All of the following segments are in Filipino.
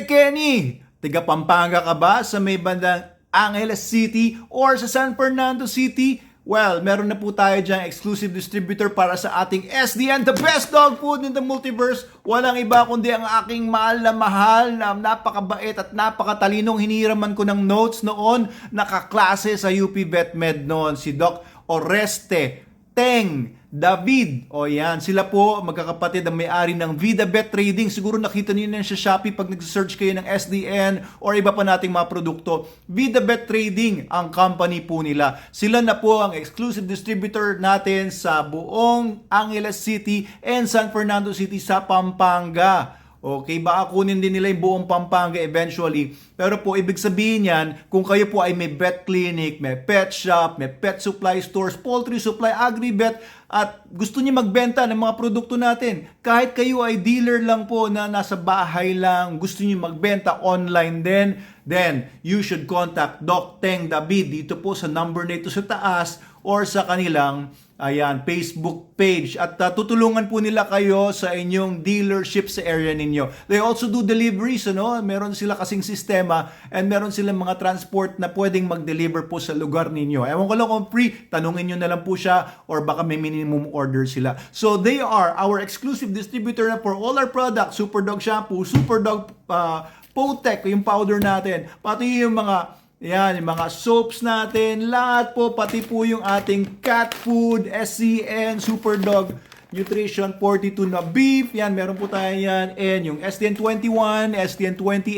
Kenny, taga Pampanga ka ba sa may bandang Angeles City or sa San Fernando City? Well, meron na po tayo dyan exclusive distributor para sa ating SDN, the best dog food in the multiverse. Walang iba kundi ang aking mahal na napakabait at napakatalinong hiniraman ko ng notes noon. Nakaklase sa UP VetMed noon, si Doc Oreste Teng David. O yan, sila po magkakapatid ang may-ari ng Vida Bet Trading. Siguro nakita niyo yan sa Shopee pag nag-search kayo ng SDN or iba pa nating mga produkto. Vida Bet Trading ang company po nila. Sila na po ang exclusive distributor natin sa buong Angeles City and San Fernando City sa Pampanga. Okay, baka kunin din nila yung buong Pampanga eventually. Pero po, ibig sabihin yan, kung kayo po ay may vet clinic, may pet shop, may pet supply stores, poultry supply, agri-vet, at gusto niyo magbenta ng mga produkto natin, kahit kayo ay dealer lang po na nasa bahay lang, gusto niyo magbenta online din, then you should contact Doc Teng David dito po sa number na ito sa taas or sa kanilang Facebook page at tutulungan po nila kayo sa inyong dealership sa area ninyo. They also do deliveries, meron sila kasing sistema and meron silang mga transport na pwedeng mag-deliver po sa lugar ninyo. Ewan ko lang kung free, tanungin nyo na lang po siya or baka may minimum order sila. So they are our exclusive distributor na for all our products, Superdog Shampoo, Superdog Potec, yung powder natin, pati yung mga yung mga soaps natin, lahat po, pati po yung ating cat food, SCN, Superdog Nutrition 42 na beef, yan, meron po tayo yan, and yung SDN 21, SDN 28,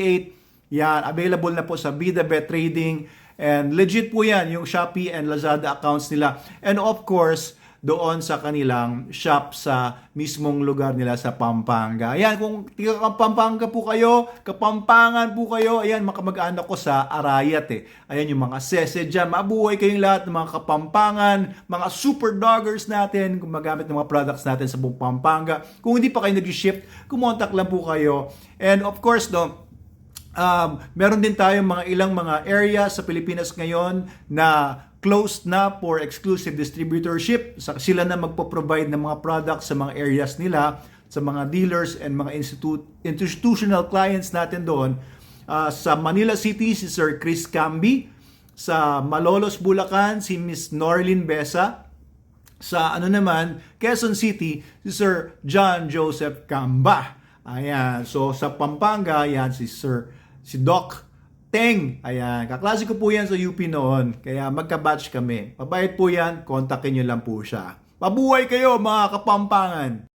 yan, available na po sa Vida Bet Trading, and legit po yan, yung Shopee and Lazada accounts nila, and of course, doon sa kanilang shop sa mismong lugar nila sa Pampanga. Ayan, kung tiga Pampanga po kayo, Kapampangan po kayo, ayan, makamag-anak ko sa Arayat Ayan yung mga sese dyan. Mabuhay kayong lahat ng mga Kapampangan, mga super doggers natin, gumagamit ng mga products natin sa buong Pampanga. Kung hindi pa kayo nag-ship, kumontak lang po kayo. And of course, meron din tayong mga ilang mga area sa Pilipinas ngayon na closed na for exclusive distributorship. Sila na magpo-provide ng mga products sa mga areas nila, sa mga dealers and mga institutional clients natin doon. Sa Manila City, si Sir Chris Camby. Sa Malolos, Bulacan, si Miss Norlyn Besa. Sa Quezon City, si Sir John Joseph Camba. Ayan. So sa Pampanga, yan si Doc Teng. Ayan, kaklase ko po yan sa UP noon. Kaya magka-batch kami. Mabait po yan, kontakin nyo lang po siya. Mabuhay kayo mga Kapampangan!